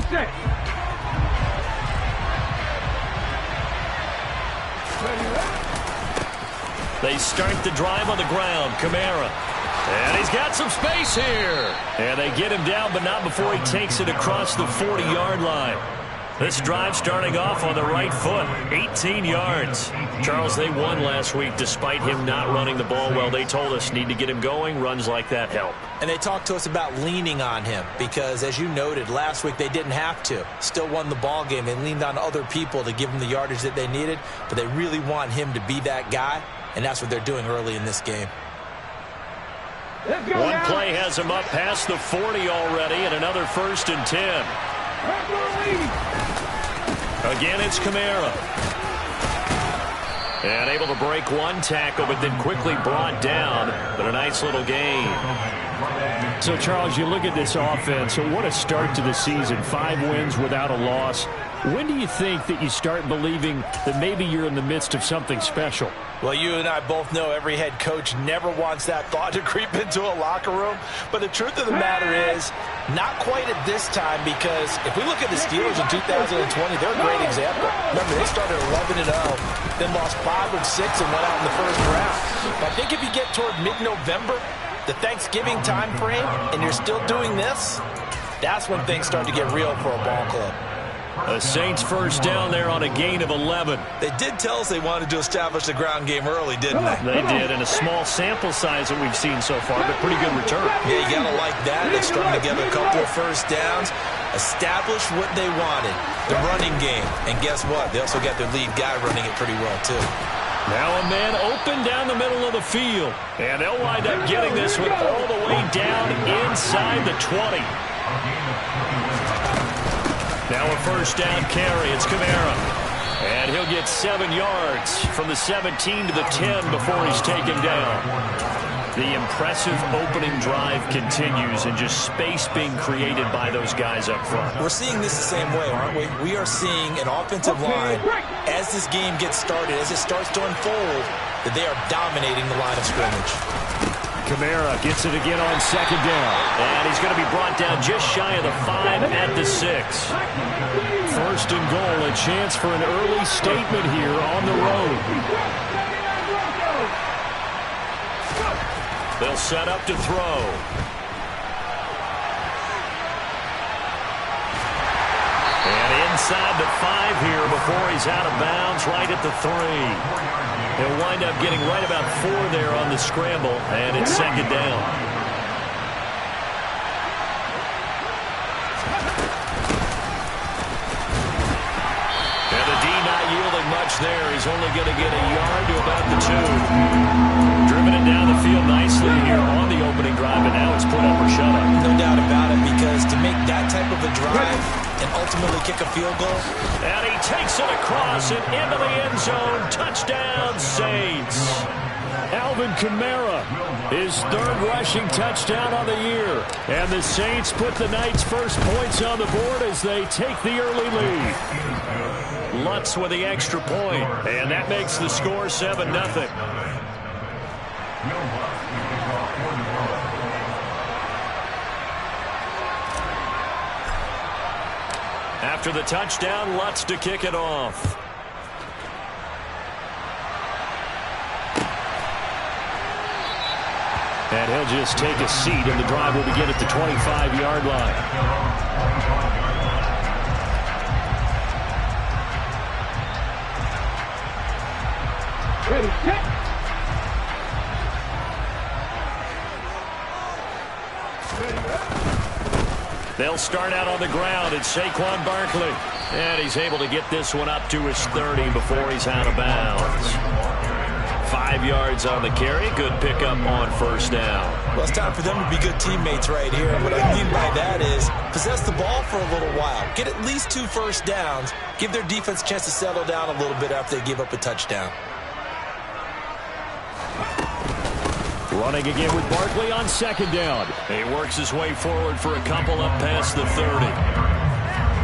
6. They start the drive on the ground. Kamara. And he's got some space here. And they get him down, but not before he takes it across the 40-yard line. This drive starting off on the right foot. 18 yards. Charles, they won last week despite him not running the ball well. They told us need to get him going. Runs like that help. And they talked to us about leaning on him because, as you noted, last week they didn't have to. Still won the ball game. They leaned on other people to give them the yardage that they needed, but they really want him to be that guy, and that's what they're doing early in this game. One play has him up past the 40 already, and another 1st and 10. Again, it's Kamara. And able to break one tackle, but then quickly brought down. But a nice little gain. So, Charles, you look at this offense, so what a start to the season. 5 wins without a loss. When do you think that you start believing that maybe you're in the midst of something special? Well, you and I both know every head coach never wants that thought to creep into a locker room. But the truth of the matter is, not quite at this time, because if we look at the Steelers in 2020, they're a great example. Remember, they started 11-0, then lost 5 of 6 and went out in the first round. But I think if you get toward mid-November, the Thanksgiving time frame, and you're still doing this, that's when things start to get real for a ball club. The Saints first down there on a gain of 11. They did tell us they wanted to establish the ground game early, didn't they? They did, and a small sample size that we've seen so far, but pretty good return. Yeah, you got to like that. They've strung together a couple of first downs, established what they wanted, the running game. And guess what? They also got their lead guy running it pretty well, too. Now a man open down the middle of the field. And they'll wind up getting this one all the way down inside the 20. Now a first down carry. It's Kamara. And he'll get 7 yards from the 17 to the 10 before he's taken down. The impressive opening drive continues and just space being created by those guys up front. We're seeing this the same way, aren't we? We are seeing an offensive line, as this game gets started, as it starts to unfold, that they are dominating the line of scrimmage. Kamara gets it again on 2nd down. And he's going to be brought down just shy of the 5 at the 6. 1st and goal, a chance for an early statement here on the road. They'll set up to throw. And inside the 5 here before he's out of bounds, right at the 3. He'll wind up getting right about 4 there on the scramble, and it's 2nd down. And the D not yielding much there. He's only going to get a yard to about the 2. Driven it down the field nicely here on the opening drive, and now it's put up or shut up. No doubt about it, because to make that type of a drive and ultimately kick a field goal. And he takes it across and into the end zone. Touchdown, Saints. Alvin Kamara, his 3rd rushing touchdown on the year. And the Saints put the night's first points on the board as they take the early lead. Lutz with the extra point, and that makes the score 7-0. After the touchdown, Lutz to kick it off. And he'll just take a seat, and the drive will begin at the 25-yard line. Ready, set. They'll start out on the ground. It's Saquon Barkley. And he's able to get this one up to his 30 before he's out of bounds. 5 yards on the carry. Good pickup on 1st down. Well, it's time for them to be good teammates right here. And what I mean by that is possess the ball for a little while. Get at least 2 first downs. Give their defense a chance to settle down a little bit after they give up a touchdown. Running again with Barkley on 2nd down. He works his way forward for a couple up past the 30.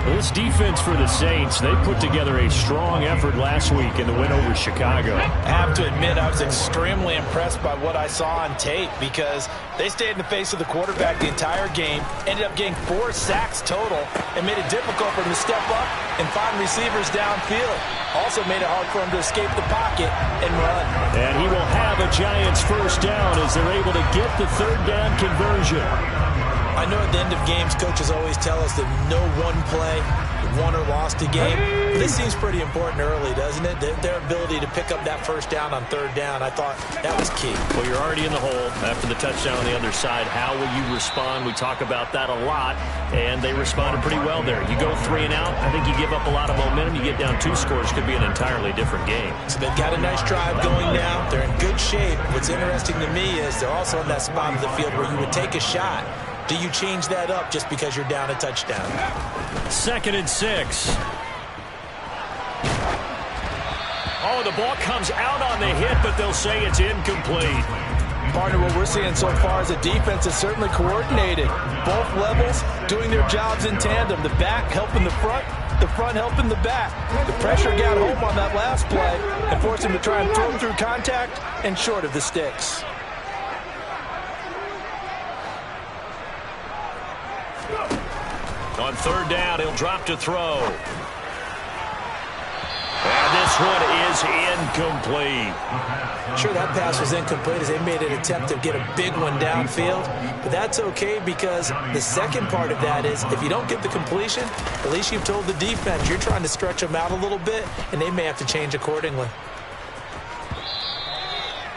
Well, this defense for the Saints, they put together a strong effort last week in the win over Chicago. I have to admit, I was extremely impressed by what I saw on tape because they stayed in the face of the quarterback the entire game, ended up getting 4 sacks total, and made it difficult for him to step up and find receivers downfield. Also made it hard for him to escape the pocket and run. And he will have a Giants first down as they're able to get the third down conversion. I know at the end of games, coaches always tell us that no one play won or lost a game. This seems pretty important early, doesn't it? Their ability to pick up that first down on third down, I thought that was key. Well, you're already in the hole after the touchdown on the other side. How will you respond? We talk about that a lot, and they responded pretty well there. You go 3 and out, I think you give up a lot of momentum. You get down 2 scores, could be an entirely different game. So they've got a nice drive going now. They're in good shape. What's interesting to me is they're also in that spot of the field where you would take a shot. Do you change that up just because you're down a touchdown? 2nd and 6. Oh, the ball comes out on the hit, but they'll say it's incomplete. Partner, what we're seeing so far is the defense is certainly coordinated. Both levels doing their jobs in tandem. The back helping the front helping the back. The pressure got home on that last play and forced him to try and throw through contact and short of the sticks. On 3rd down, he'll drop to throw. And this one is incomplete. Sure, that pass was incomplete as they made an attempt to get a big one downfield. But that's okay because the second part of that is if you don't get the completion, at least you've told the defense you're trying to stretch them out a little bit, and they may have to change accordingly.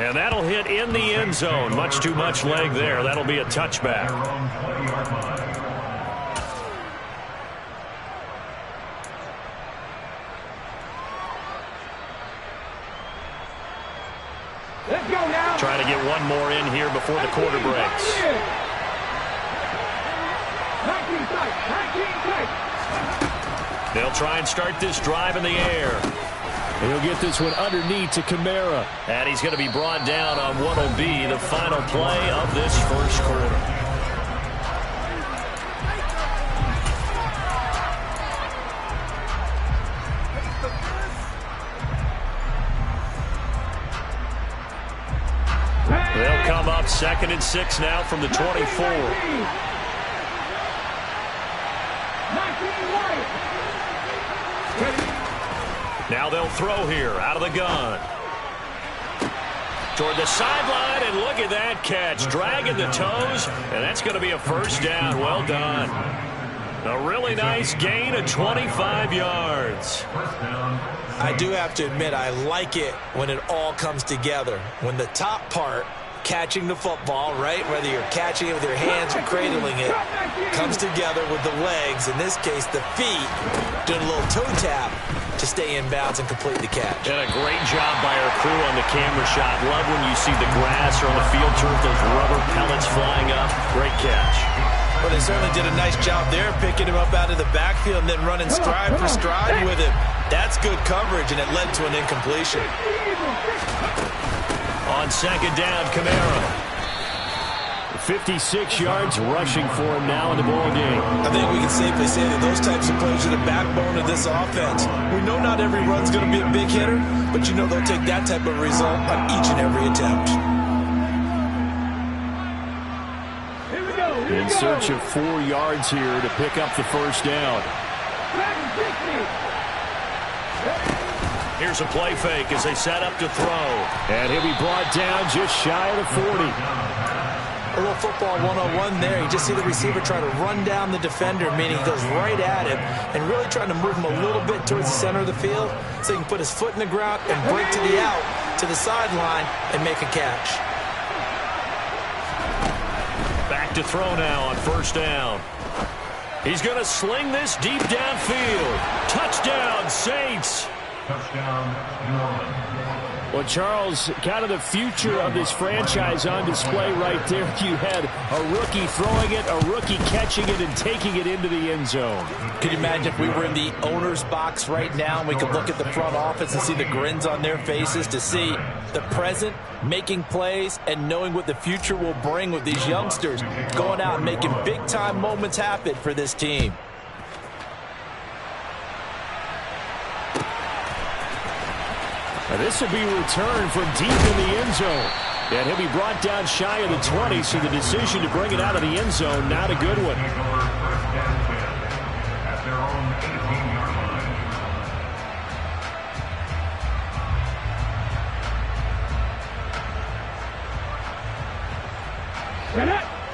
And that'll hit in the end zone. Much too much leg there. That'll be a touchback. Let's go now. Trying to get one more in here before the quarter breaks. 19 tight. They'll try and start this drive in the air. He'll get this one underneath to Kamara. And he's going to be brought down on what will be the final play of this first quarter. They'll come up 2nd and 6 now from the 24. Now they'll throw here out of the gun. Toward the sideline, and look at that catch. Dragging the toes, and that's going to be a first down. Well done. A really nice gain of 25 yards. I do have to admit, I like it when it all comes together. When the top part, catching the football, right, whether you're catching it with your hands or cradling it, comes together with the legs, in this case the feet, doing a little toe tap to stay in bounds and complete the catch. And a great job by our crew on the camera shot. Love when you see the grass or on the field turf, those rubber pellets flying up. Great catch. Well, they certainly did a nice job there, picking him up out of the backfield and then running stride for stride with him. That's good coverage, and it led to an incompletion. On 2nd down, Kamara. 56 yards rushing for him now in the ball game. I think we can safely say that those types of plays are the backbone of this offense. We know not every run's going to be a big hitter, but you know they'll take that type of result on each and every attempt. In search of 4 yards here to pick up the first down. Here's a play fake as they set up to throw. And he'll be brought down just shy of the 40. A little football 101 there. You just see the receiver try to run down the defender, meaning he goes right at him and really trying to move him a little bit towards the center of the field so he can put his foot in the ground and break to the out, to the sideline, and make a catch. Back to throw now on 1st down. He's going to sling this deep downfield. Touchdown, Saints. Touchdown, New Orleans. Well, Charles, kind of the future of this franchise on display right there. You had a rookie throwing it, a rookie catching it, and taking it into the end zone. Could you imagine if we were in the owner's box right now and we could look at the front office and see the grins on their faces, to see the present making plays and knowing what the future will bring with these youngsters going out and making big-time moments happen for this team. And this will be returned from deep in the end zone. And he'll be brought down shy of the 20, so the decision to bring it out of the end zone, not a good one.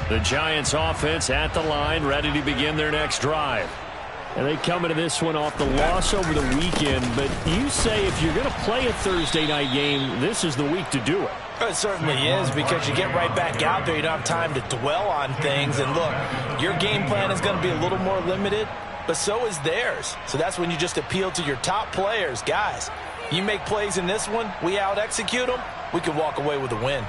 The Giants offense at the line, ready to begin their next drive. And they come into this one off the loss over the weekend, but you say if you're going to play a Thursday night game, this is the week to do it. It certainly is, because you get right back out there. You don't have time to dwell on things. And look, your game plan is going to be a little more limited, but so is theirs. So that's when you just appeal to your top players. Guys, you make plays in this one, we out-execute them, we can walk away with a win.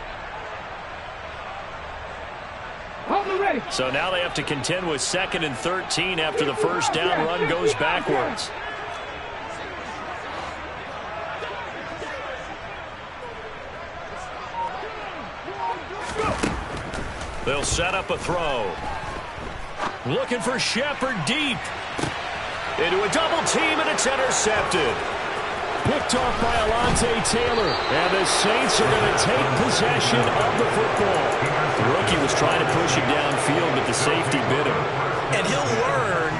So now they have to contend with 2nd and 13 after the first down run goes backwards. They'll set up a throw. Looking for Shepard deep. Into a double team, and it's intercepted. Picked off by Alontae Taylor. And the Saints are going to take possession of the football. The rookie was trying to push it downfield, but the safety bit him. And he'll learn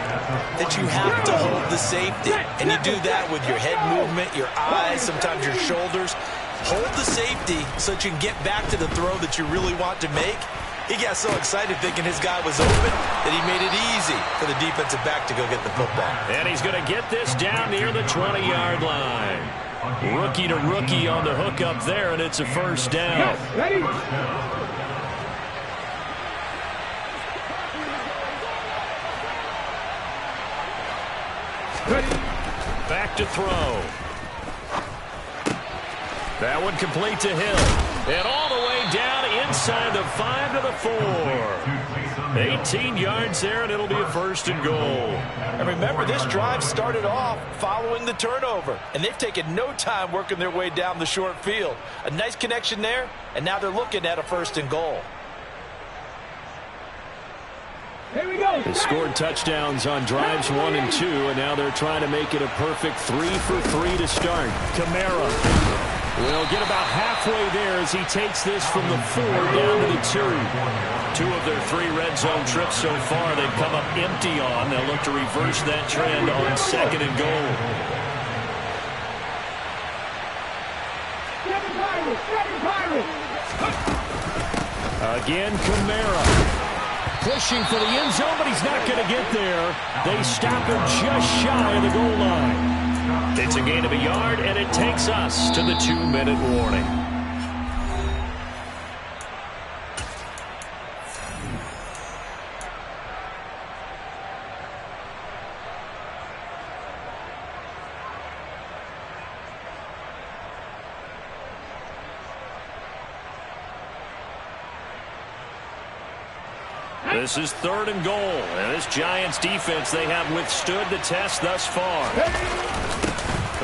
that you have to hold the safety. And you do that with your head movement, your eyes, sometimes your shoulders. Hold the safety so that you can get back to the throw that you really want to make. He got so excited thinking his guy was open that he made it easy for the defensive back to go get the football. And he's going to get this down near the 20-yard line. Rookie to rookie on the hook up there, and it's a first down. Ready? Back to throw. That one complete to Hill. And all the way down inside the 5 to the 4. 18 yards there, and it'll be a first and goal. And remember, this drive started off following the turnover. And they've taken no time working their way down the short field. A nice connection there, and now they're looking at a first and goal. Here we go. They scored touchdowns on drives 1 and 2, and now they're trying to make it a perfect 3 for 3 to start. Kamara will get about halfway there as he takes this from the 4 down to the 2. 2 of their 3 red zone trips so far they've come up empty on. They'll look to reverse that trend on 2nd and goal. Again, Kamara pushing for the end zone, but he's not going to get there. They stop him just shy of the goal line. It's a gain of a yard, and it takes us to the 2-minute warning. This is 3rd and goal, and this Giants defense, they have withstood the test thus far.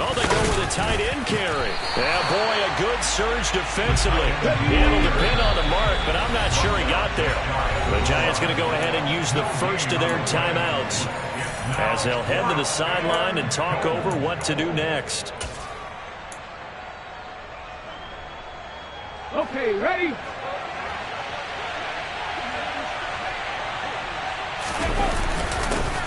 Oh, they go with a tight end carry. Yeah, boy, a good surge defensively. It'll depend on the mark, but I'm not sure he got there. The Giants going to go ahead and use the first of their timeouts as they'll head to the sideline and talk over what to do next. Okay, ready?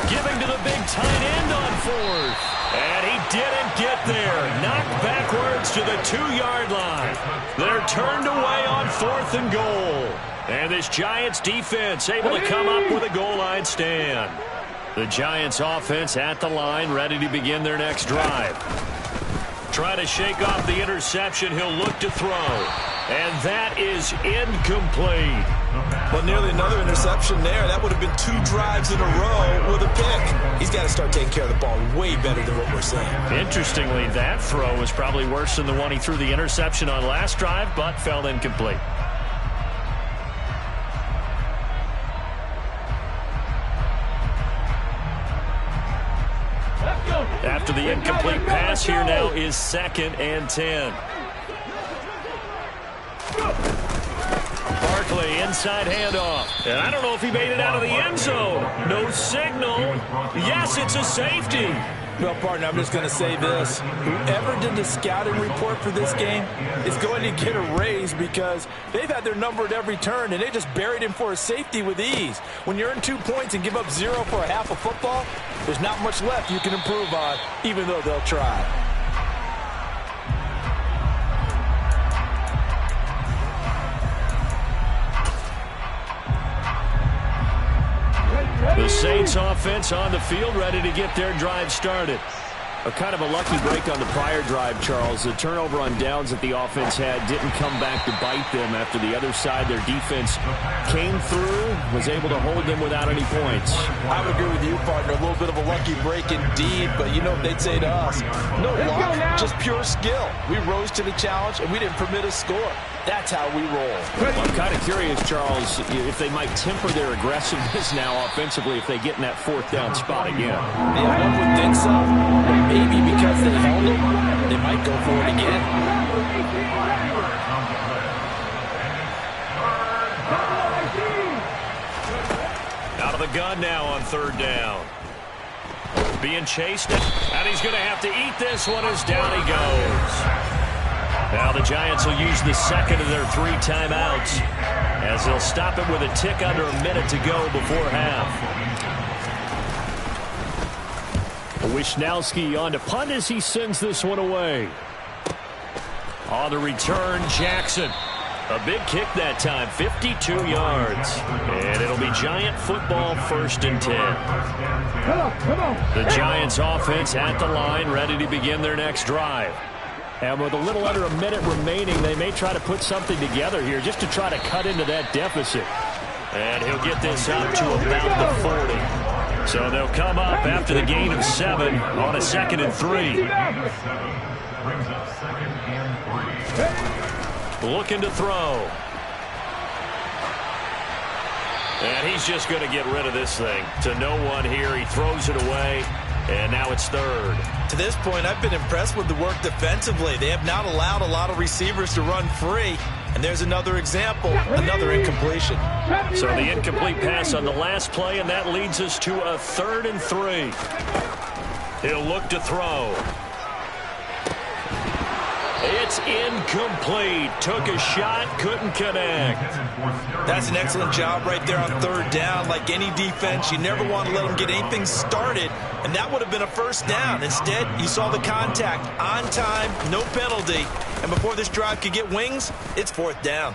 Giving to the big tight end on 4th. And he didn't get there. Knocked backwards to the 2-yard line. They're turned away on 4th and goal. And this Giants defense able to come up with a goal line stand. The Giants offense at the line, ready to begin their next drive. Try to shake off the interception. He'll look to throw. And that is incomplete. But nearly another interception there. That would have been 2 drives in a row with a pick. He's got to start taking care of the ball way better than what we're seeing. Interestingly, that throw was probably worse than the one he threw the interception on last drive, but fell incomplete. After the incomplete pass, here now is 2nd and 10. Barkley, inside handoff. And I don't know if he made it out of the end zone. No signal. Yes, it's a safety. Well, partner, I'm just going to say this. Whoever did the scouting report for this game is going to get a raise because they've had their number at every turn, and they just buried him for a safety with ease. When you earn 2 points and give up 0 for a half of football, there's not much left you can improve on, even though they'll try. The Saints offense on the field, ready to get their drive started. A kind of a lucky break on the prior drive, Charles. The turnover on downs that the offense had didn't come back to bite them after the other side. Their defense came through, was able to hold them without any points. I would agree with you, partner. A little bit of a lucky break indeed, but you know what they'd say to us? No luck, just pure skill. We rose to the challenge, and we didn't permit a score. That's how we roll. I'm kind of curious, Charles, if they might temper their aggressiveness now offensively if they get in that 4th down spot again. Yeah, one would think so. Maybe because they held them, they might go for it again. Out of the gun now on 3rd down. Being chased, and he's going to have to eat this one as down he goes. Now the Giants will use the second of their 3 timeouts as they'll stop it with a tick under a minute to go before half. Wishnowski on to punt as he sends this one away. On the return, Jackson. A big kick that time, 52 yards. And it'll be Giant football, 1st and 10. Come on. The Giants offense at the line, ready to begin their next drive. And with a little under a minute remaining, they may try to put something together here just to try to cut into that deficit. And he'll get this out to about the 40. So they'll come up after the gain of 7 on a 2nd and 3. Looking to throw. And he's just going to get rid of this thing. To no one here. He throws it away. And now it's 3rd. To this point, I've been impressed with the work defensively. They have not allowed a lot of receivers to run free. And there's another example, another incompletion. So the incomplete pass on the last play, and that leads us to a 3rd and 3. He'll look to throw. It's incomplete. Took a shot, couldn't connect. That's an excellent job right there on 3rd down. Like any defense, you never want to let them get anything started, and that would have been a 1st down. Instead, you saw the contact on time, no penalty, and before this drive could get wings, it's 4th down.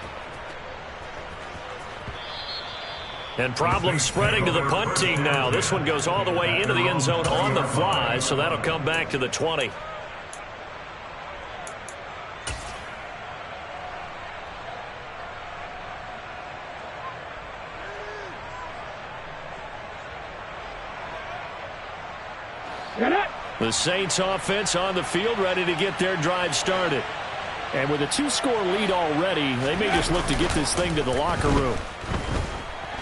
And problems spreading to the punt team now. This one goes all the way into the end zone on the fly, so that'll come back to the 20. The Saints offense on the field, ready to get their drive started. And with a 2-score lead already, they may just look to get this thing to the locker room.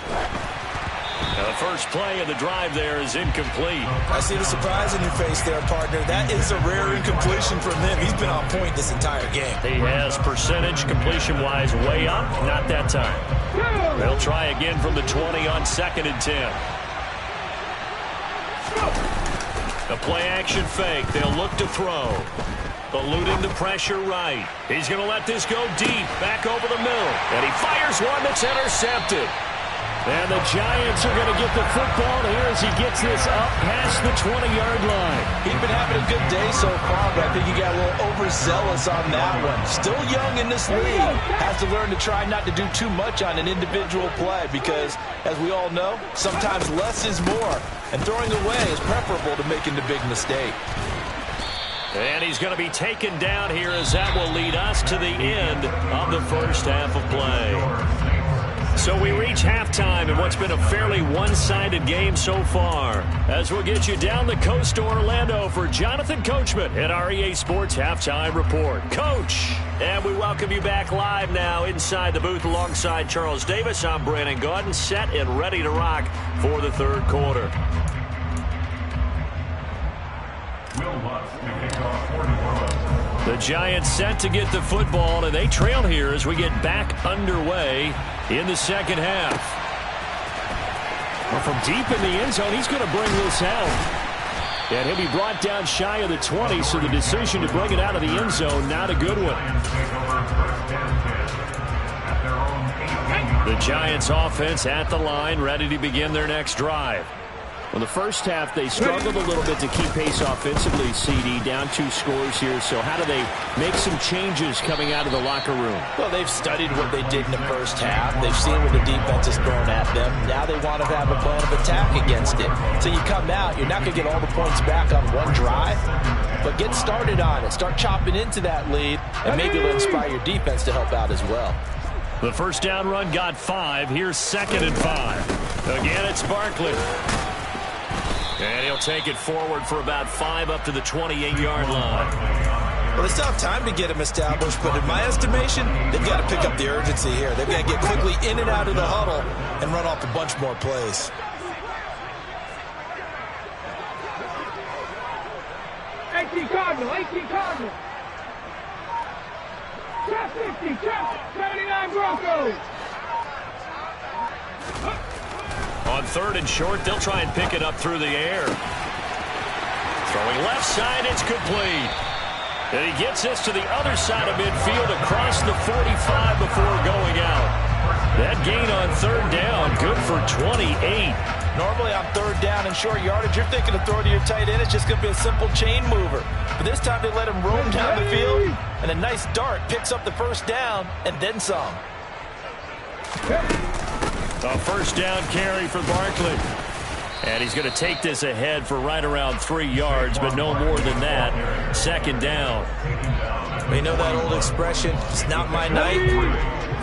Now the first play of the drive there is incomplete. I see the surprise in your face there, partner. That is a rare incompletion from him. He's been on point this entire game. He has percentage completion-wise way up. Not that time. They'll try again from the 20 on 2nd and 10. A play-action fake. They'll look to throw. Eluding the pressure right. He's going to let this go deep. Back over the middle. And he fires one that's intercepted. And the Giants are going to get the football here as he gets this up past the 20-yard line. He's been having a good day so far, but I think he got a little overzealous on that one. Still young in this league. Has to learn to try not to do too much on an individual play because, as we all know, sometimes less is more. And throwing away is preferable to making the big mistake. And he's going to be taken down here as that will lead us to the end of the first half of play. So we reach halftime in what's been a fairly one-sided game so far. As we'll get you down the coast to Orlando for Jonathan Coachman at our EA Sports Halftime Report. Coach, and we welcome you back live now inside the booth alongside Charles Davis. I'm Brandon Gaudin, set and ready to rock for the 3rd quarter. The Giants set to get the football, and they trail here as we get back underway in the 2nd half. Well, from deep in the end zone, he's going to bring this out. And he'll be brought down shy of the 20, so the decision to bring it out of the end zone, not a good one. The Giants offense at the line, ready to begin their next drive. Well, the first half, they struggled a little bit to keep pace offensively, CD, down 2 scores here. So how do they make some changes coming out of the locker room? Well, they've studied what they did in the first half. They've seen what the defense has thrown at them. Now they want to have a plan of attack against it. So you come out, you're not going to get all the points back on one drive, but get started on it. Start chopping into that lead, and maybe it'll inspire your defense to help out as well. The first down run got 5. Here's 2nd and 5. Again, it's Barkley. And he'll take it forward for about 5 up to the 28-yard line. Well, they still have time to get him established, but in my estimation, they've got to pick up the urgency here. They've got to get quickly in and out of the huddle and run off a bunch more plays. Cardinal. Trap 50, trap 79 Broncos. On 3rd and short, they'll try and pick it up through the air. Throwing left side, it's complete. And he gets this to the other side of midfield across the 45 before going out. That gain on 3rd down, good for 28. Normally on 3rd down and short yardage, you're thinking of throwing to your tight end. It's just going to be a simple chain mover. But this time they let him roam down the field, and a nice dart picks up the 1st down and then some. A 1st down carry for Barkley. And he's going to take this ahead for right around 3 yards, but no more than that. 2nd down. You know that old expression, it's not my night?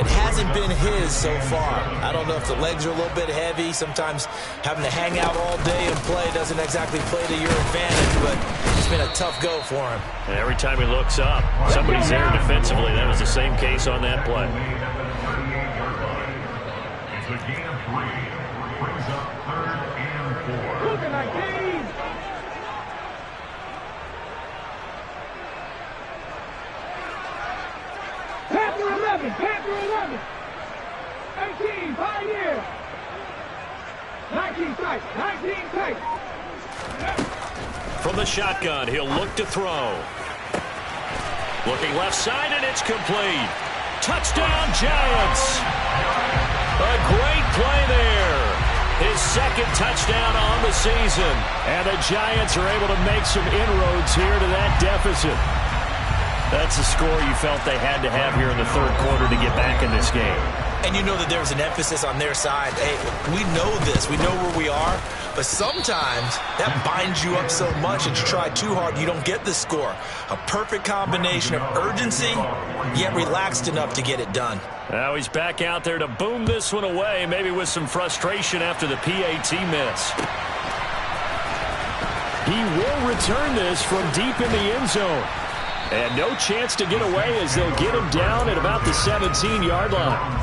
It hasn't been his so far. I don't know if the legs are a little bit heavy. Sometimes having to hang out all day and play doesn't exactly play to your advantage, but it's been a tough go for him. And every time he looks up, somebody's there defensively. That was the same case on that play. It's a gain of 3. Brings up 3rd and 4. Look at that game. Panther 11, Panther 11. 18, Pioneer. 19 tight, 19 tight. From the shotgun, he'll look to throw. Looking left side, and it's complete. Touchdown, Giants. A great play there. His 2nd touchdown on the season. And the Giants are able to make some inroads here to that deficit. That's a score you felt they had to have here in the 3rd quarter to get back in this game. And you know that there's an emphasis on their side. Hey, we know this. We know where we are. But sometimes that binds you up so much that you try too hard, you don't get the score. A perfect combination of urgency, yet relaxed enough to get it done. Now he's back out there to boom this one away, maybe with some frustration after the PAT miss. He will return this from deep in the end zone. And no chance to get away as they'll get him down at about the 17-yard line.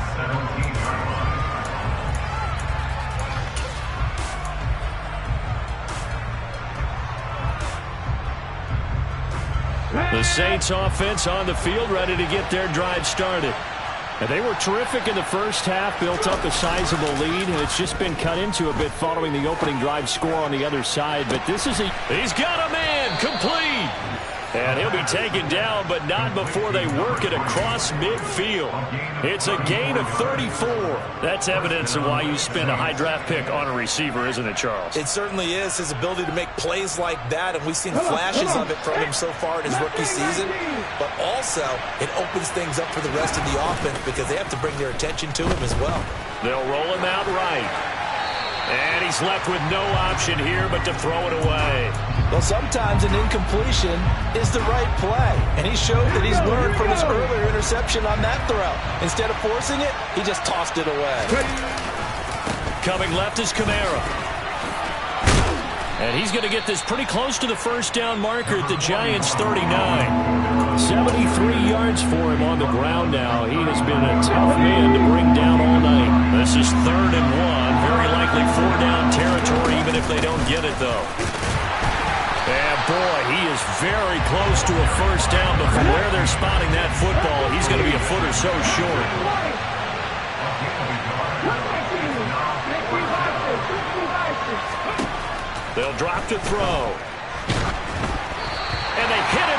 The Saints offense on the field ready to get their drive started. And they were terrific in the first half, built up a sizable lead, and it's just been cut into a bit following the opening drive score on the other side. But this is He's got a man, complete. And he'll be taken down, but not before they work it across midfield. It's a gain of 34. That's evidence of why you spend a high draft pick on a receiver, isn't it, Charles? It certainly is, his ability to make plays like that, and we've seen flashes of it from him so far in his rookie season. But also, it opens things up for the rest of the offense because they have to bring their attention to him as well. They'll roll him out right. And he's left with no option here but to throw it away. Well, sometimes an incompletion is the right play. And he showed that he's learned from his earlier interception on that throw. Instead of forcing it, he just tossed it away. Coming left is Kamara. And he's going to get this pretty close to the 1st down marker at the Giants' 39. 73 yards for him on the ground now. He has been a tough man to bring down all night. This is 3rd and 1. Very likely 4-down territory, even if they don't get it, though. And, boy, he is very close to a 1st down, but from where they're spotting that football, he's going to be a foot or so short. They'll drop to throw.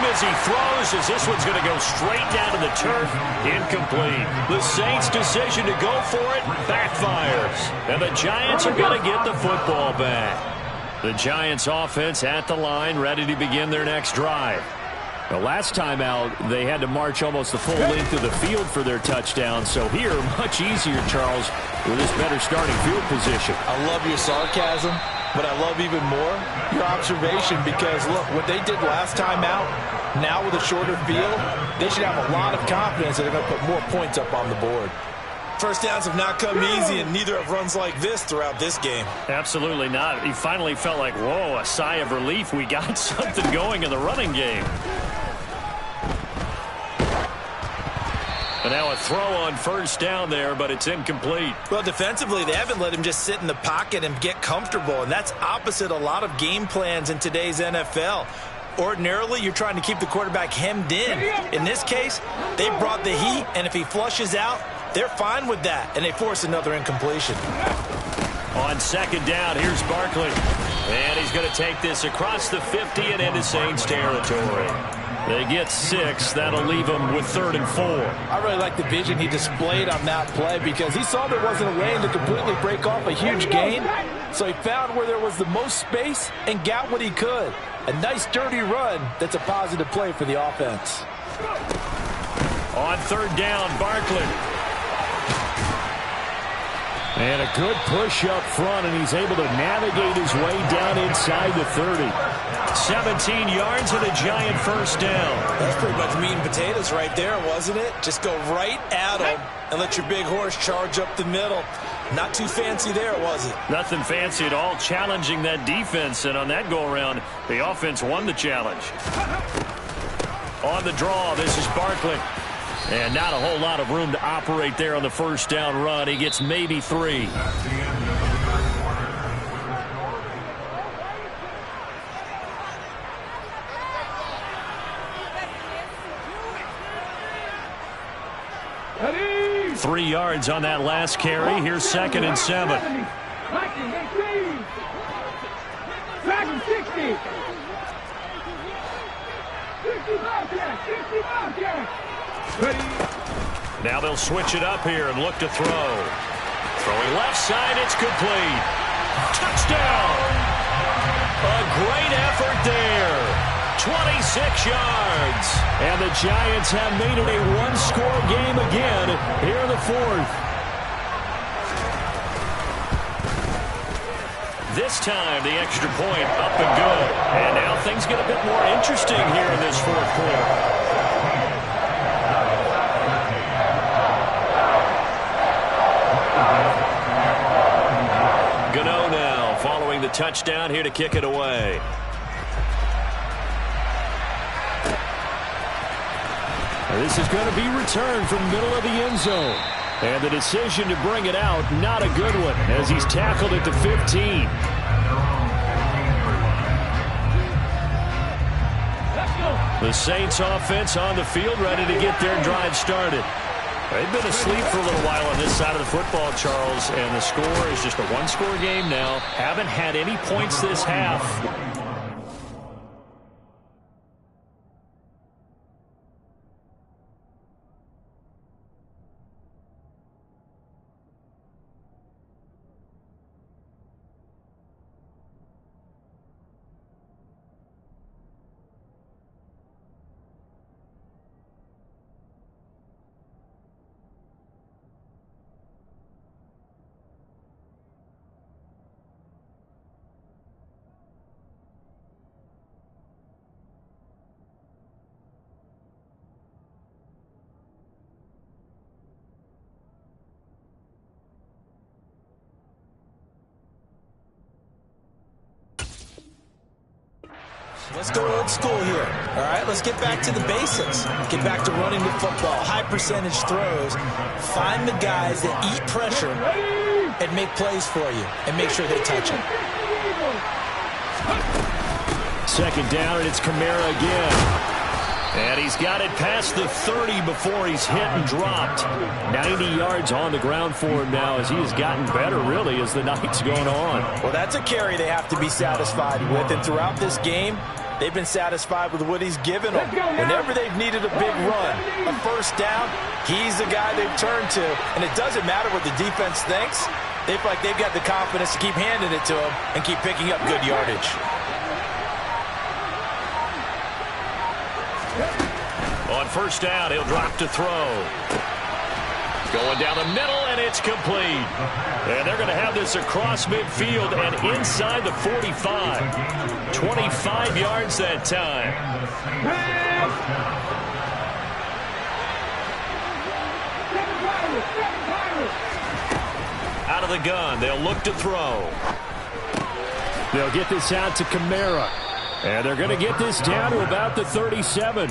time as he throws, as this one's going to go straight down to the turf. Incomplete. The Saints' decision to go for it backfires. And the Giants are going to get the football back. The Giants offense at the line, ready to begin their next drive. The last time out, they had to march almost the full length of the field for their touchdown. So here, much easier, Charles, with this better starting field position. I love your sarcasm, but I love even more your observation, because, look, what they did last time out, now with a shorter field, they should have a lot of confidence that they're going to put more points up on the board. First downs have not come easy, and neither have runs like this throughout this game. Absolutely not. He finally felt like, whoa, a sigh of relief. We got something going in the running game. And now a throw on first down there, but it's incomplete. Well, defensively, they haven't let him just sit in the pocket and get comfortable, and that's opposite a lot of game plans in today's NFL. Ordinarily, you're trying to keep the quarterback hemmed in. In this case, they brought the heat, and if he flushes out, they're fine with that, and they force another incompletion. On second down, here's Barkley. And he's going to take this across the 50 and into Saints territory. They get 6. That'll leave them with 3rd and 4. I really like the vision he displayed on that play, because he saw there wasn't a lane to completely break off a huge gain. So he found where there was the most space and got what he could. A nice dirty run that's a positive play for the offense. On third down, Barkley. And a good push up front, and he's able to navigate his way down inside the 30. 17 yards and a giant first down. That's pretty much meat and potatoes right there, wasn't it? Just go right at him and let your big horse charge up the middle. Not too fancy there, was it? Nothing fancy at all, challenging that defense, and on that go-around, the offense won the challenge. On the draw, this is Barkley. And not a whole lot of room to operate there on the first down run. He gets maybe 3. Ready? 3 yards on that last carry. Here's 2nd and 7. 60. 65 yards. Now they'll switch it up here and look to throw. Throwing left side, it's complete. Touchdown! A great effort there. 26 yards. And the Giants have made it a one-score game again here in the 4th. This time, the extra point up and good. And now things get a bit more interesting here in this 4th quarter. Gano now following the touchdown here to kick it away. This is going to be returned from middle of the end zone. And the decision to bring it out, not a good one, as he's tackled at the 15. The Saints offense on the field, ready to get their drive started. They've been asleep for a little while on this side of the football, Charles, and the score is just a one-score game now. Haven't had any points this half. Let's go old school here. All right, let's get back to the basics. Get back to running the football, high percentage throws. Find the guys that eat pressure and make plays for you and make sure they touch it. 2nd down, and it's Kamara again. And he's got it past the 30 before he's hit and dropped. 90 yards on the ground for him now as he has gotten better, really, as the night's going on. Well, that's a carry they have to be satisfied with. And throughout this game, They've been satisfied with what he's given them. Whenever they've needed a big run, a first down, he's the guy they've turned to. And it doesn't matter what the defense thinks. They feel like they've got the confidence to keep handing it to him and keep picking up good yardage. On first down, he'll drop to throw. Going down the middle, and it's complete. And they're going to have this across midfield and inside the 45. 25 yards that time. Out of the gun, they'll look to throw. They'll get this out to Kamara. And they're going to get this down to about the 37.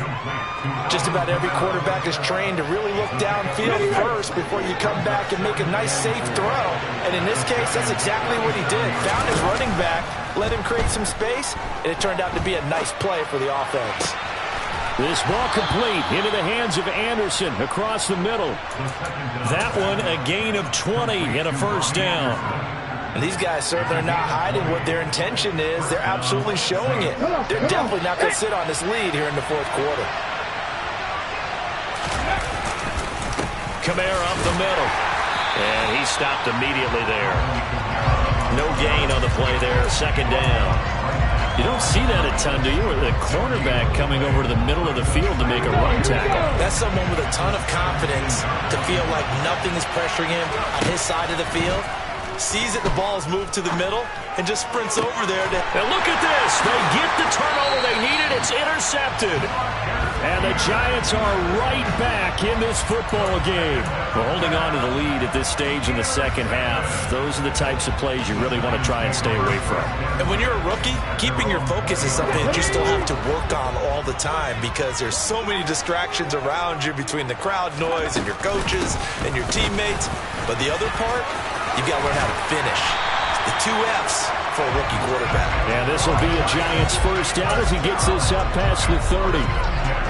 Just about every quarterback is trained to really look downfield first before you come back and make a nice, safe throw. And in this case, that's exactly what he did. Found his running back, let him create some space, and it turned out to be a nice play for the offense. This ball complete into the hands of Anderson across the middle. That one a gain of 20 and a first down. And these guys certainly are not hiding what their intention is. They're absolutely showing it. They're definitely not going to sit on this lead here in the fourth quarter. Kamara up the middle. And he stopped immediately there. No gain on the play there. Second down. You don't see that a ton, do you? The cornerback coming over to the middle of the field to make a run tackle. That's someone with a ton of confidence to feel like nothing is pressuring him on his side of the field. Sees that the ball is moved to the middle and just sprints over there. And look at this. They get the turnover they needed. It's intercepted. And the Giants are right back in this football game. We're holding on to the lead at this stage in the second half. Those are the types of plays you really want to try and stay away from. And when you're a rookie, keeping your focus is something that you still have to work on all the time because there's so many distractions around you between the crowd noise and your coaches and your teammates. But the other part, you've got to learn how to finish. The 2 F's for a rookie quarterback. And this will be a Giants first down as he gets this up past the 30.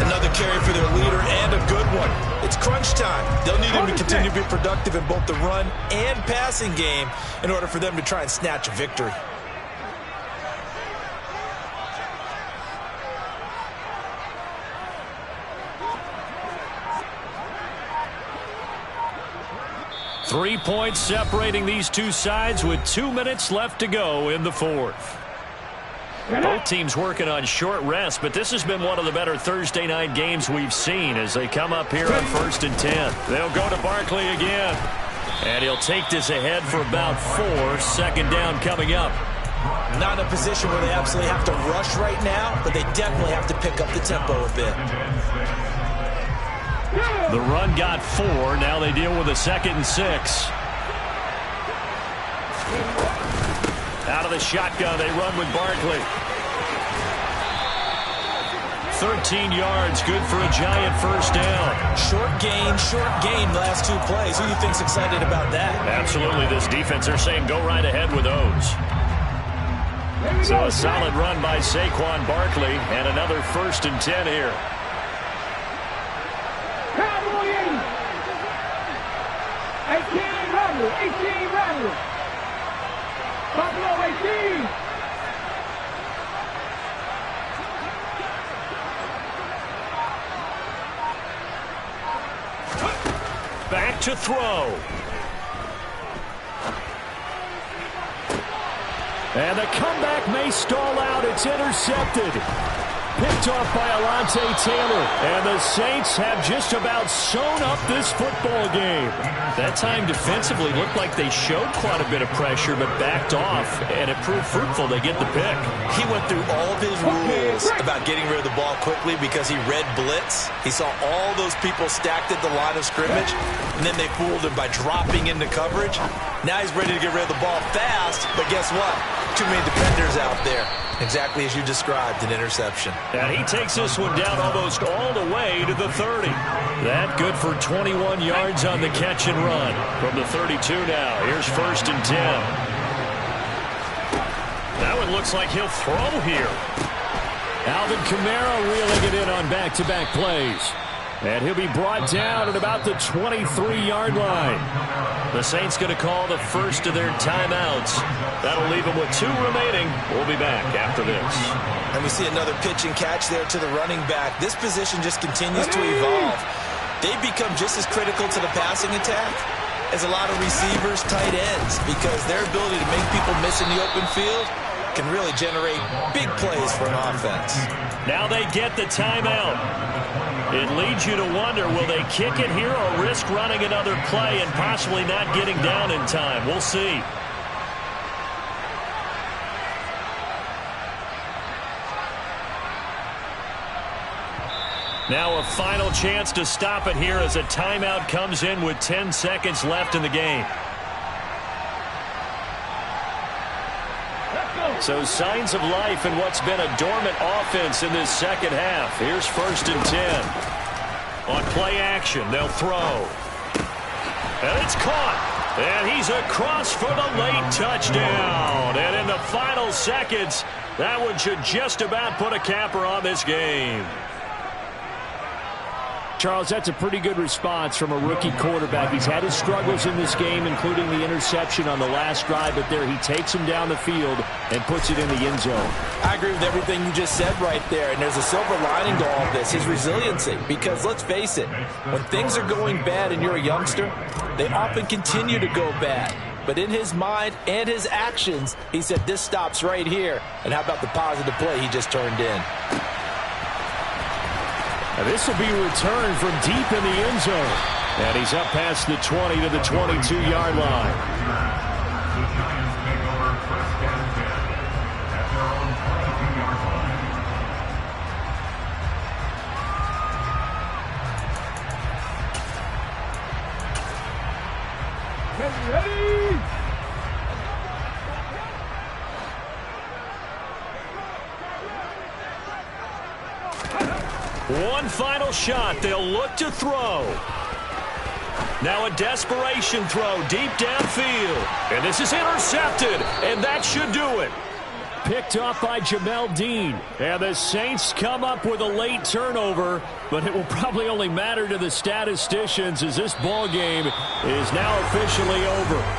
Another carry for their leader and a good one. It's crunch time. They'll need him to continue to be productive in both the run and passing game in order for them to try and snatch a victory. Three points separating these two sides with 2 minutes left to go in the fourth. Both teams working on short rest, but this has been one of the better Thursday night games we've seen as they come up here on 1st and 10. They'll go to Barkley again. And he'll take this ahead for about 4. Second down coming up. Not in a position where they absolutely have to rush right now, but they definitely have to pick up the tempo a bit. The run got 4. Now they deal with a 2nd and 6. Out of the shotgun, they run with Barkley. 13 yards, good for a Giant first down. Short gain the last 2 plays. Who do you think's excited about that? Absolutely, this defense, they're saying go right ahead with those. So a solid run by Saquon Barkley, and another 1st and 10 here. Cowboy 18 Randall. Buffalo 18. Back to throw. And the comeback may stall out. It's intercepted. Picked off by Alontae Taylor. And the Saints have just about sewn up this football game. That time defensively looked like they showed quite a bit of pressure but backed off, and it proved fruitful. They get the pick. He went through all of his rules about getting rid of the ball quickly because he read blitz. He saw all those people stacked at the line of scrimmage, and then they fooled him by dropping into coverage. Now he's ready to get rid of the ball fast, but guess what? Too many defenders out there. Exactly as you described, an interception. And he takes this one down almost all the way to the 30. That good for 21 yards on the catch and run. From the 32 now, here's 1st and 10. That one looks like he'll throw here. Alvin Kamara reeling it in on back-to-back plays. And he'll be brought down at about the 23-yard line. The Saints going to call the first of their timeouts. That'll leave them with 2 remaining. We'll be back after this. And we see another pitch and catch there to the running back. This position just continues to evolve. They've become just as critical to the passing attack as a lot of receivers, tight ends, because their ability to make people miss in the open field can really generate big plays for an offense. Now they get the timeout. It leads you to wonder, will they kick it here or risk running another play and possibly not getting down in time? We'll see. Now a final chance to stop it here as a timeout comes in with 10 seconds left in the game. So signs of life in what's been a dormant offense in this second half. Here's 1st and 10. On play action, they'll throw. And it's caught. And he's across for the late touchdown. And in the final seconds, that one should just about put a capper on this game. Charles, that's a pretty good response from a rookie quarterback. He's had his struggles in this game, including the interception on the last drive, but there he takes him down the field and puts it in the end zone. I agree with everything you just said right there, and there's a silver lining to all of this, his resiliency, because let's face it, when things are going bad and you're a youngster, they often continue to go bad. But in his mind and his actions, he said, this stops right here. And how about the positive play he just turned in? This will be returned from deep in the end zone. And he's up past the 20 to the 22-yard line. The Giants take over 1st and 10 at their own 22-yard line. Ready? One final shot. They'll look to throw. Now a desperation throw deep downfield. And this is intercepted. And that should do it. Picked off by Jamel Dean. And the Saints come up with a late turnover. But it will probably only matter to the statisticians as this ball game is now officially over.